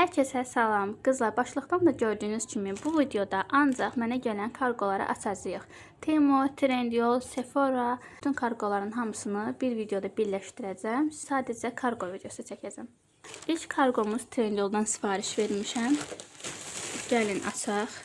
Herkese salam. Qızlar, başlıqdan da gördüyünüz kimi bu videoda ancaq mənə gələn kargoları açacağıq. Temu, Trendyol, Sephora, bütün kargoların hamısını bir videoda birləşdirəcəm. Sadəcə kargo videosu çəkəcəm. İlk kargomuz Trendyoldan sifariş vermişəm. Gəlin açaq.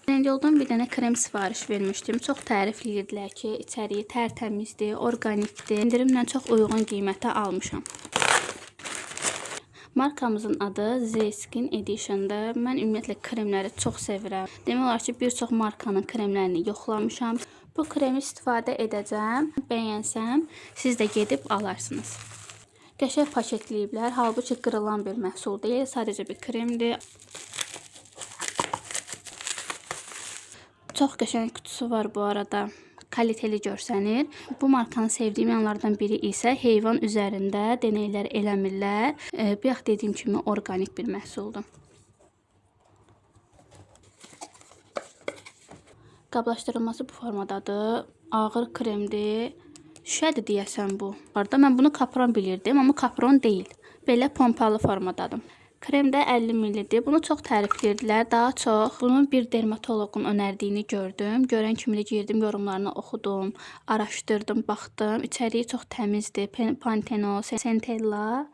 Trendyoldan bir dənə krem sifariş vermişdim. Çox tərifləyirdilər ki, içəriyi tərtəmizdir, orqanikdir. İndirimlə çox uyğun qiymətə almışam. Markamızın adı Z-Skin Edition'dır. Mən ümumiyyətlə kremləri çox sevirəm. Demək olar ki, bir çox markanın kremlərini yoxlamışam. Bu kremi istifadə edəcəm. Bəyənsəm, siz də gedib alarsınız. Qəşəng paketləyiblər. Halbuki qırılan bir məhsul deyil, sadəcə bir kremdir. Çox qəşəng kutusu var bu arada. Kaliteli görsənir. Bu markanı sevdiyim yanlardan biri isə heyvan üzərində deneylər eləmirlər. Bayaq dediyim kimi orqanik bir məhsuldur. Qablaşdırılması bu formadadır. Ağır kremdir. Şüşədir deyəsən bu. Arada mən bunu kapron bilirdim, amma kapron deyil. Belə pompalı formadadır. Krem də 50 ml-dir. Bunu çox tərifləyirdilər. Daha çox bunun bir dermatoloqun önərdiyini gördüm. Görən kimi də girdim, yorumlarını oxudum, araşdırdım, baxdım. İçəriyi çox təmizdir. Panteno, Centella.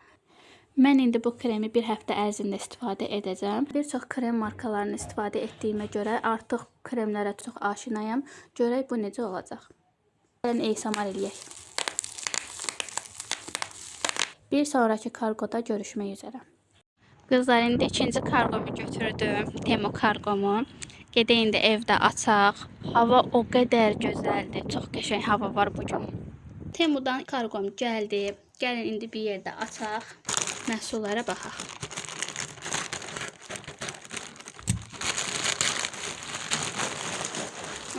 Mən indi bu kremi bir həftə ərzində istifadə edəcəm. Bir çox krem markalarını istifadə etdiyimə görə artıq kremlərə çox aşinayam. Görək bu necə olacaq. Gəlin ASMR eləyək. Bir sonraki kargoda görüşmək üzrə. Qızlar, indi ikinci kargomu götürdüm. Temu kargomu. Gedək indi evdə açaq. Hava o qədər gözəldir. Çox qəşəng hava var bugün. Temudan kargom gəldi. Gəlin indi bir yerdə açaq. Məhsullara baxaq.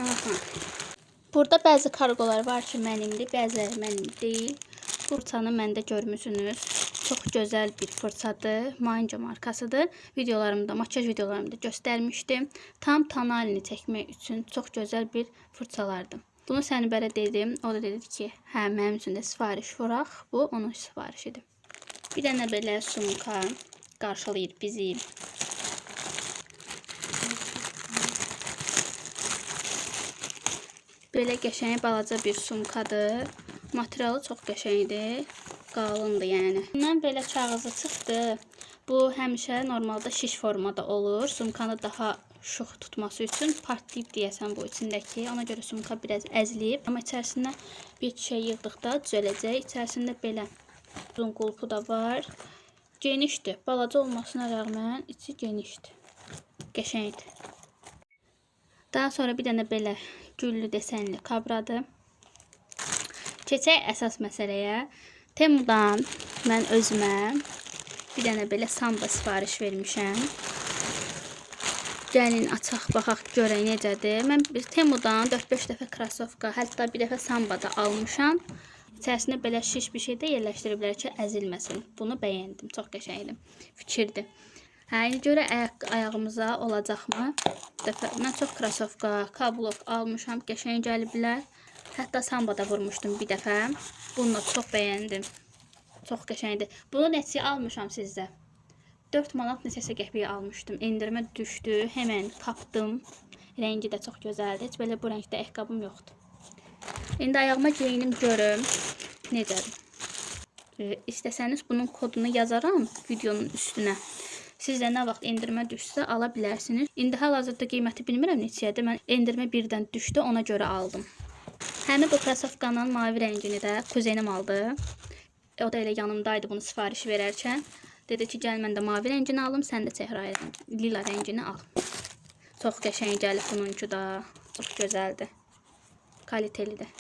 Aha. Burada bəzi kargolar var ki, mənimdir, bəziləri mənim deyil. Fırçanı məndə görmüsünüz. Çox gözəl bir fırçadır. Manjo markasıdır. Videolarımda, makyaj videolarımda göstərmişdim. Tam tonalini çəkmək üçün çox gözəl bir fırçalardır. Bunu Sənibərə dedim. O da dedi ki, hə, mənim üçün də sifariş vuraq. Bu onun sifarişidir. Bir dənə belə sumka qarşılayır bizi. Belə qəşəng balaca bir sumkadır. Materialı çox qəşəngdir. Qalındır yəni. Bundan belə kağızı çıxdı. Bu həmişə normalda şiş formada olur. Sumkanı daha şux tutması üçün partlayıb deyəsən bu içindəki. Ona görə sumka biraz əzləyib. Amma içərisində bir şey yığdıqda düzələcək. İçərisində belə uzun qulpu da var. Genişdir. Balaca olmasına rəğmən içi genişdir. Qəşəngdir. Daha sonra bir dənə belə güllü desenli kabradır. Keçək əsas məsələyə. Temudan mən özümə bir dənə belə samba sifariş vermişəm. Gəlin açaq, baxaq, görək necədir. Mən Temudan 4-5 dəfə krasovka, hətta bir dəfə samba da almışam. İçərisində belə şiş bir şey də yerləşdiriblər ki, əzilməsin. Bunu bəyəndim, çox qəşəngdir. Fikirdir. Hə, indi görə ayağımıza olacaqmı? Mən çox krasovka, kablok almışam, qəşəng gəliblər. Hətta samba da vurmuşdum bir dəfə. Bunu da çox bəyəndim. Çox qəşəngdir. Bunu neçəyə almışam sizdə? 4 manat neçəsə qəpiyə almışdım. Endirmə düşdü. Həmən tapdım. Rəngi də çox gözəldir. Heç belə bu rəngdə ayaqqabım yoxdur. İndi ayağıma geyinim görüm. Necədir? İstəsəniz bunun kodunu yazaram videonun üstünə. Sizdə nə vaxt endirmə düşsə ala bilərsiniz. İndi hal-hazırda qiyməti bilmirəm neçədir. Mən endirmə birdən düşdü, ona görə aldım. Həmin bu krasovkanın mavi rəngini də kuzenim aldı. O da elə yanımdaydı bunu sifariş verərkən. Dedi ki, gəl mən də mavi rəngini alım, sən də çəhrayı lila rəngini al. Çox qəşəng gəlib bununki da. Çox gözəldir. Kalitelidir.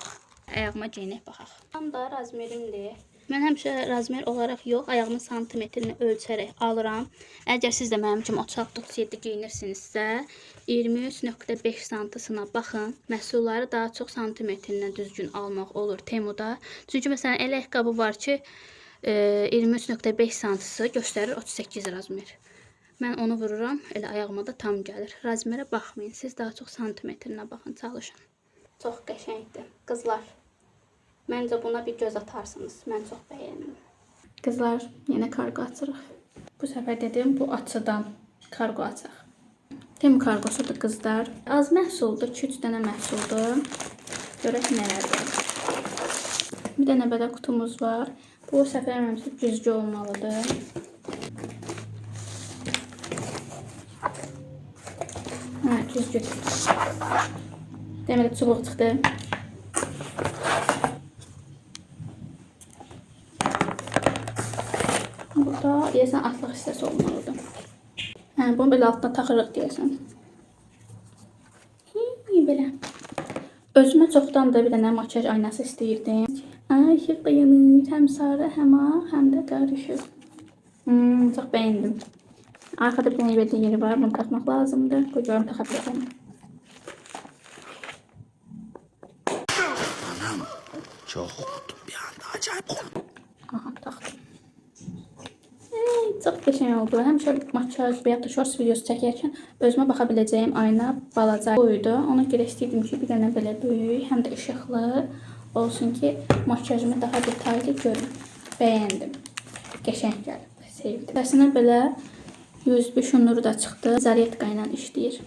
Ayağıma geyinək baxaq. Tam da razmerimdir. Mən həmişə razmer olaraq yox, ayağımın santimetrini ölçərək alıram. Əgər siz də mənim kimi 36-37 geyinirsinizsə, 23.5 santısına baxın. Məhsulları daha çox santimetrindən düzgün almaq olur Temuda. Çünki məsələn, elə ayaqqabı var ki, 23.5 santısı göstərir 38 razmer. Mən onu vururam, elə ayağıma da tam gəlir. Razmerə baxmayın, siz daha çox santimetrinə baxın, çalışın. Çox qəşəngdir. Qızlar, məncə buna bir göz atarsınız. Mən çox bəyəndim. Qızlar, yenə kargo açırıq. Bu səfər dedim bu açıdan kargo açaq. Temu kargosudur qızlar. Az məhsuldur, 2-3 dənə məhsuldur. Görək nələr var. Bir dənə belə kutumuz var. Bu səfər məmsə güzgü olmalıdır. Hə, güzgü. Deməli çubuq çıxdı. Burada deyəsən atlıq hissəsi olmalıdır. Hə, bunu belə altına taxırıq deyəsən. Belə. Özümə çoxdan da bir dənə makyaj aynası istəyirdim. Ay, işıq da yanır. Həm sarı, həm ağ, həm də qarışıq. Çox bəyəndim. Arkada bir dənə belə yeri var. Bunu taxmaq lazımdır. Bu görüm taxa biləcəm. Anam çok korktum bir anda, acayip korktum. Aha, taxdım. Çox qəşəng oldu. Həmişə makyaj və ya da shorts videosu çəkərkən özümə baxa biləcəyim ayna balaca buydu. Ona görə istəyirdim ki, bir dənə belə böyük, həm də işıqlı olsun ki, makyajımı daha detallı görüm. Bəyəndim. Qəşəng gəldi. Sevdim. Əslində belə USB şunuru da çıxdı. Zaryadka ilə işləyir.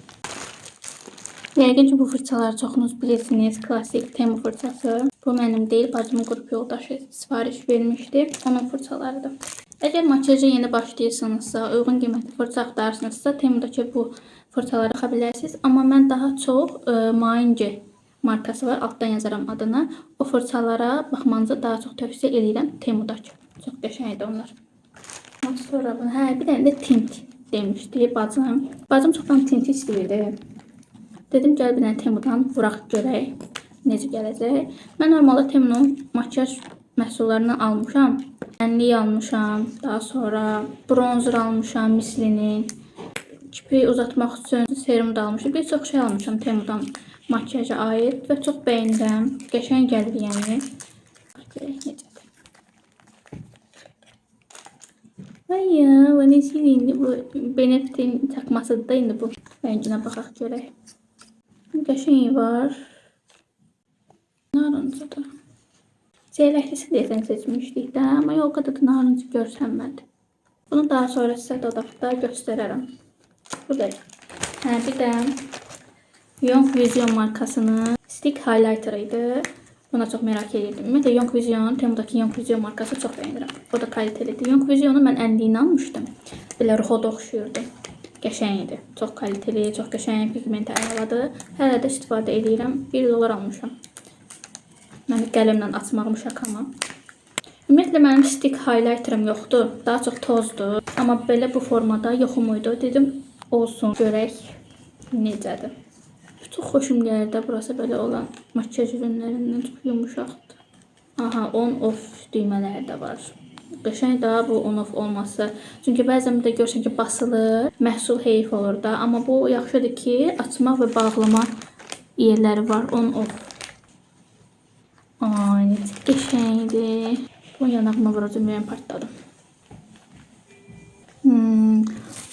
Yəqin ki, bu fırçaları çoxunuz bilirsiniz. Klasik Temu fırçası. Bu mənim deyil, bacımın qrup yoldaşı sifariş vermişdi. Onun fırçalarıdır. Əgər makyaja yeni başlayırsınızsa, uyğun qiymətli fırça axtarırsınızsa, Temudakı bu fırçaları baxa bilərsiniz. Amma mən daha çox Mange markası var, altdan yazaram adını. O fırçalara baxmanızı daha çox tövsiyə edirəm Temudakı. Çox qəşəngdir onlar. Sonra bunu, hə, bir dənə də tint demişdi bacım. Bacım çoxdan tinti istəyirdi. Dedim gəl bir dənə Temudan vuraq görək necə gələcək. Mən normalda Temunun makyaj məhsullarından almışam. Ənlik almışam, daha sonra bronzer almışam mislinin. Kipi uzatmaq üçün serum da almışam. Bir çox şey almışam Temudan makyaja aid və çox bəyəndim. Qəşəng gəlir yəni. Görək necədir. Ay ya, bu necədir indi bu? Benefit'in çakmasıdır da indi bu. Rənginə baxaq görək. Qəşəng var. Narıncıdır. Çiyələklisi deyəsən seçmişdik də, amma yolqada da narıncı görsənmədi. Bunu daha sonra sizə dodaqda göstərərəm. Bu da. Hə, bir də Young Vision markasının stick highlighter idi. Buna çox merak edirdim. Ümumiyyətlə Young Vision, Temudakı Young Vision markası çox bəyənirəm. O da kalitelidir. Young Vision'u mən ənliyini almışdım. Belə ruhoda oxşuyurdu. Qəşəng idi. Çox kaliteli, çox qəşəng pigmenti ayarladı. Hələ də istifadə edirəm. $1 almışam. Mən qələmlə açmağım şakama. Ümumiyyətlə mənim stick highlighterım yoxdur. Daha çox tozdur. Amma belə bu formada yoxumuydu. Dedim olsun, görək necədir. Çox xoşum gəlir də burası belə olan makyaj ürünlərindən çox yumuşaqdır. Aha, on-off düymələri də var. Qəşəng daha bu on-off olması. Çünki bəzən bir də görürsən ki, basılır, məhsul heyif olur da. Amma bu yaxşıdır ki, açmaq və bağlama yerləri var on-off. Ay, necə qəşəngdir. Bu yanağıma vuracağım, mən partladım.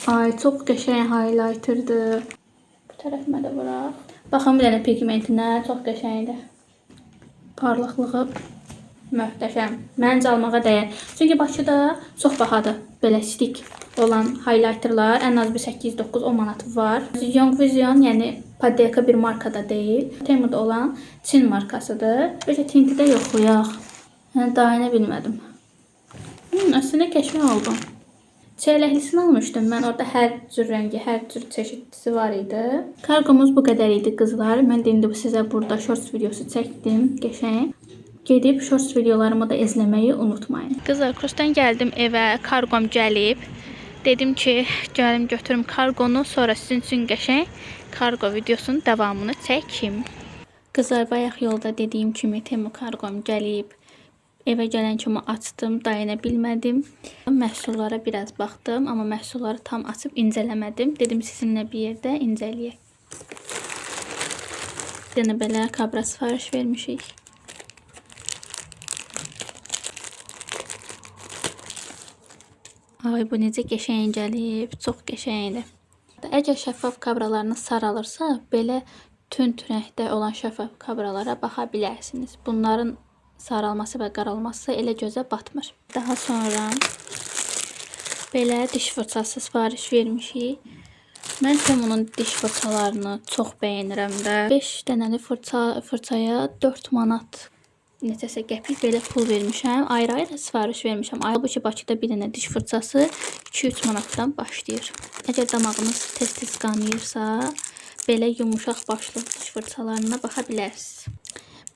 Ay, çox qəşəng highlighterdır. Bu tərəfimə də vuraq. Baxın bir dənə pigmentinə, çox qəşəngdir. Parlaqlığı möhtəşəm. Məncə almağa dəyər. Çünki Bakıda çox bahadır belə stick olan highlighterlar. Ən az bir 8-9-10 manat var. Young Vision, yəni Padelka bir markada deyil. Temuda olan Çin markasıdır. Böyle tinti də yoxlayaq. Yəni dayanə bilmədim. Əslində qəşəng oldu. Çiyələklisini almışdım. Mən orada hər cür rəngi, hər cür çeşidlisi var idi. Kargomuz bu qədər idi qızlar. Mən də indi sizə burada shorts videosu çəkdim. Qəşəng. Gedib shorts videolarımı da izləməyi unutmayın. Qızlar, kursdan gəldim evə. Kargom gəlib. Dedim ki, gəlim götürüm kargonu, sonra sizin üçün qəşəng kargo videosunun davamını çəkim. Qızlar, bayaq yolda dediyim kimi Temu kargom gəlib. Evə gələn kimi açdım, dayana bilmədim. Məhsullara biraz baxdım, amma məhsulları tam açıb incələmədim. Dedim sizinlə bir yerdə incələyək. Bir dənə belə kabra sifariş vermişik. Ay, bu necə qəşəng gəlib, çox qəşəngdir. Əgər şəffaf kabralarınız saralırsa, belə tünd rəngdə olan şəffaf kabralara baxa bilərsiniz. Bunların saralması və qaralması elə gözə batmır. Daha sonra Belə diş fırçası sifariş vermişik. Mən Temunun diş fırçalarını çox bəyənirəm də. 5 dənəli fırçaya 4 manat neçəsə qəpik belə pul vermişəm. Ayrı-ayrı sifariş vermişəm. Halbuki Bakıda bir dənə diş fırçası 2-3 manatdan başlayır. Əgər damağınız tez-tez qanayırsa, belə yumuşaq başlı diş fırçalarına baxa bilərsiniz.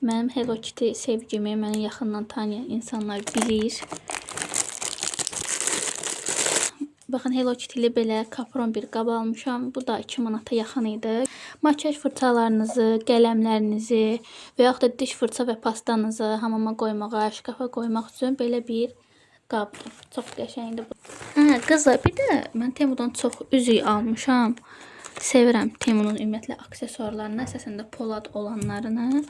Mənim Hello Kitty sevgimi məni yaxından tanıyan insanlar bilir. Baxın, Hello Kitty-li belə kapron bir qab almışam. Bu da 2 manata yaxın idi. Makyaj fırçalarınızı, qələmlərinizi və yaxud da diş fırça və pastanızı hamama qoymağa, şkafa qoymaq üçün belə bir qabdır. Çox qəşəngdir bu. Hə, qızlar, bir də mən Temudan çox üzük almışam. Sevirəm Temunun ümumiyyətlə aksesuarlarını, əsasən də polad olanlarını.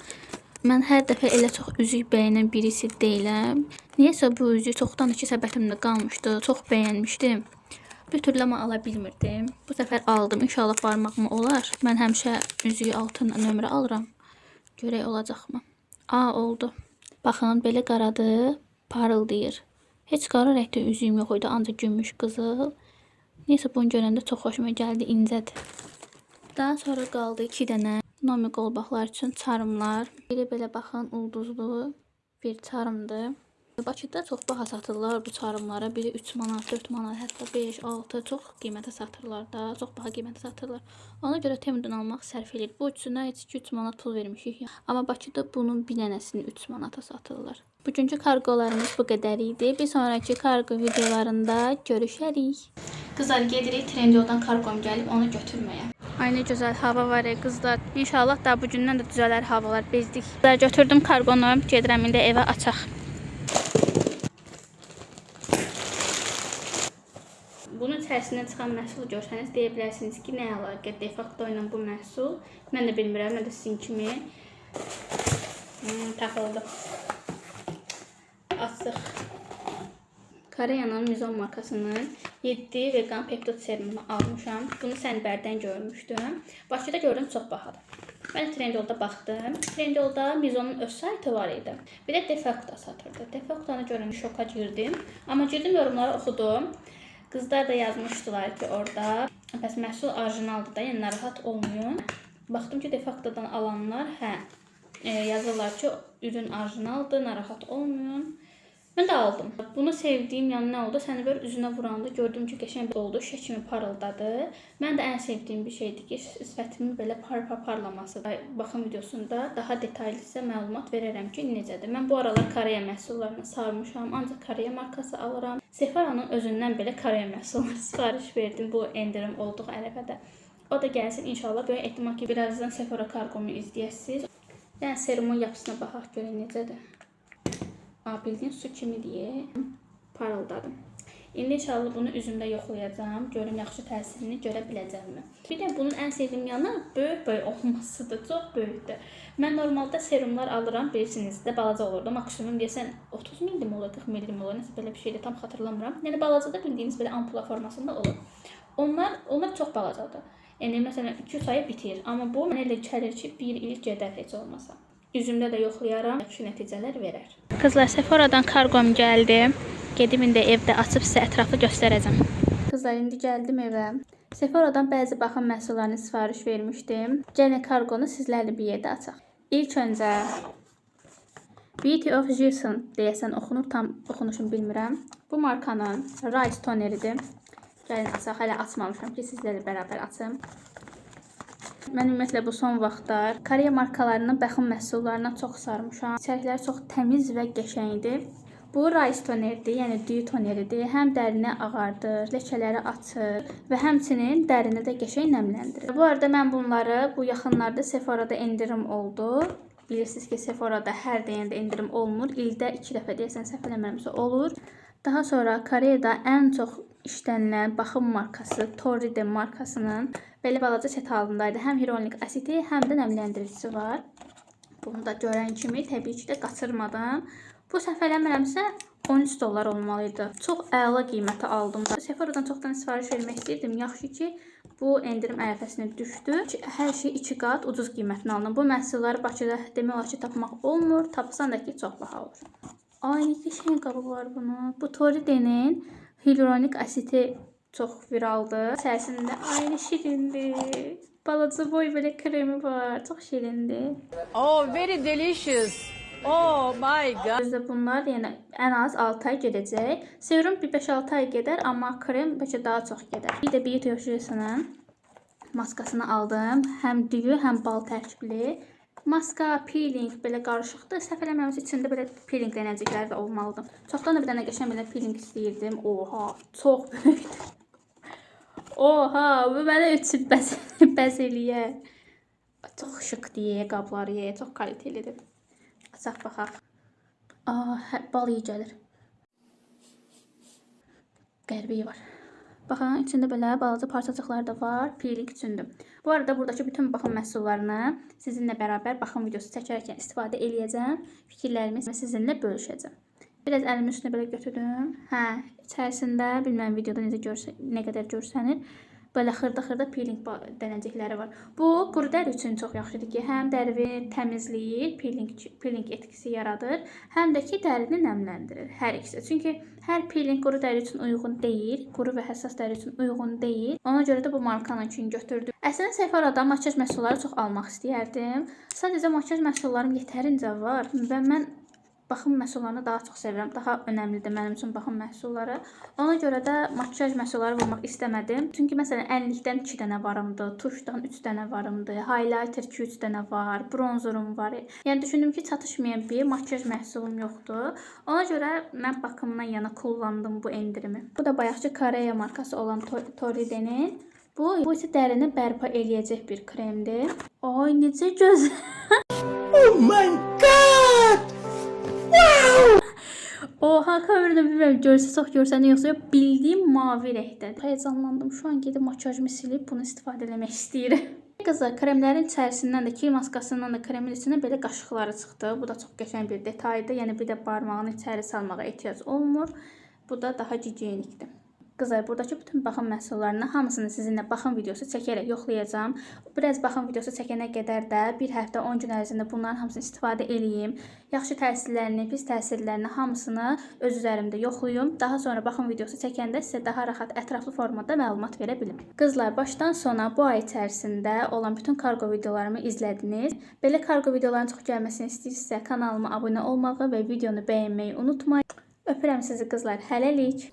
Mən hər dəfə elə çox üzük bəyənən birisi deyiləm. Niyəsə bu üzük çoxdan 2 səbətimdə qalmışdı. Çox bəyənmişdim. Bir türlü amma ala bilmirdim. Bu səfər aldım. İnşallah barmağıma olar. Mən həmişə üzüyü 6 nömrə alıram. Görək olacaqmı? Oldu. Baxın, belə qaradır, parıldayır. Heç qara rəngdə üzüyüm yox idi, ancaq gümüş qızıl. Neysə, bunu görəndə çox xoşuma gəldi, incədir. Daha sonra qaldı 2 dənə Nomi qolbaqlar üçün çarımlar. Biri belə baxın, ulduzlu bir çarımdır. Bakıda çox baha satırlar bu çarımlara. Biri 3 manat, 4 manat, hətta 5, 6 çox qiymətə satırlar da. Çox baha qiymətə satırlar. Ona görə Temudan almaq sərf edir. Bu üçünə heç 3 manat pul vermişik. Amma Bakıda bunun bir dənəsini 3 manata satırlar. Bugünkü kargolarımız bu qədər idi. Bir sonraki kargo videolarında görüşərik. Qızlar, gedirik Trendyoldan kargom gəlib onu götürməyə. Ay, nə gözəl hava var qızlar. İnşallah da bugündən də düzələr havalar, bezdik. Qızlar, götürdüm kargonu, gedirəm indi evə açaq. Bunun içərisindən çıxan məhsulu görsəniz deyə bilərsiniz ki, nə əlaqə de facto ilə bu məhsul. Mən də bilmirəm, mən də sizin kimi taxıldı. Açıq. Koreyanın Mizon markasının 7 vegan peptid serumunu almışam. Bunu Sənbərdən görmüşdüm. Bakıda gördüm, çox bahadır. Mən Trendyolda baxdım. Trendyolda Mizonun öz saytı var idi. Bir də Defacto satırdı. Defacto'nu görünce şoka girdim. Amma girdim, yorumları oxudum. Qızlar da yazmışdılar ki, orada bəs məhsul orijinaldır da, yəni narahat olmayın. Baxdım ki, Defacto'dan alanlar yazırlar ki, ürün orijinaldır, narahat olmayın. Mən də aldım. Bunu sevdiyim yanı nə oldu? Səni böyle üzünə vuranda gördüm ki, qəşəng oldu, şəkimi parıldadı. Mən də ən sevdiyim bir şeydir ki, sifətimin belə parlamasıdır. Baxım videosunda daha detaylı sizə məlumat verərəm ki, necədir. Mən bu aralar Koreya məhsullarına sarmışam, ancaq Koreya markası alıram. Sephora'nın özündən belə Koreya məhsulları sifariş verdim bu endirim olduğu ərəfədə. O da gəlsin inşallah. Böyük ehtimal ki, birazdan Sephora kargomu izləyəsiniz. Yəni serumun yapısına baxaq görək necədir. Bildiğin su kimi diye parıldadım. İndi inşallah bunu üzümdə yoxlayacağım. Görüm yaxşı təsirini görə biləcəmmi. Bir də bunun ən sevdiyim yanı böyük olmasıdır. Çox böyükdür. Mən normalda serumlar alıram, bilirsiniz də balaca olurdu. Maksimum deyəsən 30 millim olur, 40 millim olur. Nəsə belə bir şeydə tam xatırlamıram. Yəni balaca da bildiyiniz belə ampula formasında olur. Onlar çox balacadır. Yəni məsələn 2-3 ay bitir. Amma bu mənə elə gəlir ki, 1 il gedər heç olmasa. Üzümdə də yoxlayaram, yaxşı nəticələr verər. Qızlar, Sephora'dan kargom gəldi. Gedim indi evdə açıb sizə ətraflı göstərəcəm. Qızlar, indi gəldim evə. Sephora'dan bəzi baxım məhsullarını sifariş vermişdim. Gəlin kargonu sizlərlə bir yerdə açaq. İlk öncə Beauty of Jason deyəsən oxunur, tam oxunuşunu bilmirəm. Bu markanın Rice toneridir. Gəlin açaq, hələ açmamışam ki, sizlərlə bərabər açım. Mən ümumiyyətlə bu son vaxtlar Koreya markalarının baxım məhsullarına çox sarmışam. İçərikləri çox təmiz və qəşəngdir. Bu rice tonerdir, yəni düyü toneridir. Həm dərini ağardır, ləkələri açır və həmçinin dərini də qəşəng nəmləndirir. Bu arada mən bunları bu yaxınlarda Sephora'da endirim oldu. Bilirsiniz ki, Sephora'da hər deyəndə endirim olmur. İldə 2 dəfə deyəsən səhv eləmirəmsə olur. Daha sonra Koreyada ən çox işlənilən baxım markası Torride markasının belə balaca set halındaydı. Həm hyaluronik asidi, həm də nəmləndiricisi var. Bunu da görən kimi təbii ki də qaçırmadan. Bu səhv eləmirəmsə 13 dollar olmalıydı. Çox əla qiymətə aldım. Sephora'dan çoxdan sifariş vermək istəyirdim. Yaxşı ki bu endirim ərəfəsinə düşdü. Hər şey 2 qat ucuz qiymətini aldım. Bu məhsulları Bakıda demək olar ki tapmaq olmur. Tapsan da ki çox baha olur. Ay, nə qəşəng qabı var bunun. Bu Torride'nin Hyaluronik asidi çox viraldır. İçərisində aynı şirindir. Balaca boy belə kremi var. Çox şirindir. Oh, very delicious. Oh my god. Bizdə bunlar yəni ən az 6 ay gedəcək. Serum bir 5-6 ay gedər, amma krem bəlkə daha çox gedər. Bir də Beauty Ocean'ın maskasını aldım. Həm düyü, həm bal tərkibli. Maska, peeling belə qarışıqdır. Səhv eləmirəmsə içində belə peeling dənəcikləri də olmalıdır. Çoxdan da bir dənə qəşəng belə peeling istəyirdim. Oha, çox böyükdür. Oha, bu mənə üçün bəs eləyər. Çox şık deyə, qabları yeyə, çox kalitelidir. Açaq baxaq. Bal iyi gəlir. Qərbi var. Baxın, içində belə balaca parçacıqlar da var. Peeling üçündür. Bu arada buradakı bütün baxım məhsullarını sizinlə bərabər baxım videosu çəkərkən istifadə eləyəcəm. Fikirlərimi sizinlə bölüşəcəm. Biraz əlimin üstünə belə götürdüm. İçərisində bilməm videoda nə qədər görsənir. Belə xırda peeling dənəcikləri var. Bu quru dəri üçün çox yaxşıdır ki, həm dərini təmizləyir, peeling etkisi yaradır, həm də ki dərini nəmləndirir. Hər ikisi. Çünki hər peeling quru dəri üçün uyğun deyil, quru və həssas dəri üçün uyğun deyil. Ona görə də bu markanın üçün götürdüm. Əslində Sephora'da makyaj məhsulları çox almaq istəyərdim. Sadəcə makyaj məhsullarım yetərincə var və mən baxım məhsullarını daha çox sevirəm. Daha önəmlidir mənim üçün baxım məhsulları. Ona görə də makyaj məhsulları vurmaq istəmədim. Çünki məsələn ənlikdən 2 dənə varımdı, tuşdan 3 dənə varımdı, highlighter 2-3 dənə var, bronzerum var. Yəni düşündüm ki, çatışmayan bir makyaj məhsulum yoxdur. Ona görə mən baxımdan yana kullandım bu endirimi. Bu da bayaqçı Koreya markası olan Toride'nin. Bu isə dərini bərpa eləyəcək bir kremdir. Ay, necə gözəl. Oh my god! Oha, kamerada bilmirəm görsə çox görsənir yoxsa yox, bildiyim mavi rəngdədir. Heyecanlandım. Şu an gedib makyajımı silib bunu istifadə etmək istəyirəm. Qızlar, kremlərin içərisindən də kil maskasından da kremin içindən belə qaşıqları çıxdı. Bu da çox qəşəng bir detaydır. Yəni bir də barmağını içəri salmağa ehtiyac olmur. Bu da daha gigiyenikdir. Qızlar, buradakı bütün baxım məhsullarının hamısını sizinlə baxım videosu çəkərək yoxlayacağım. Biraz baxım videosu çəkənə qədər də bir həftə 10 gün ərzində bunların hamısını istifadə eləyim. Yaxşı təsirlərini, pis təsirlərini hamısını öz üzərimdə yoxlayım. Daha sonra baxım videosu çəkəndə sizə daha rahat, ətraflı formada məlumat verə bilim. Qızlar, başdan sona bu ay içərisində olan bütün kargo videolarımı izlədiniz. Belə kargo videoların çox gəlməsini istəyirsinizsə kanalıma abunə olmağı və videonu bəyənməyi unutmayın. Öpürəm sizi qızlar. Hələlik.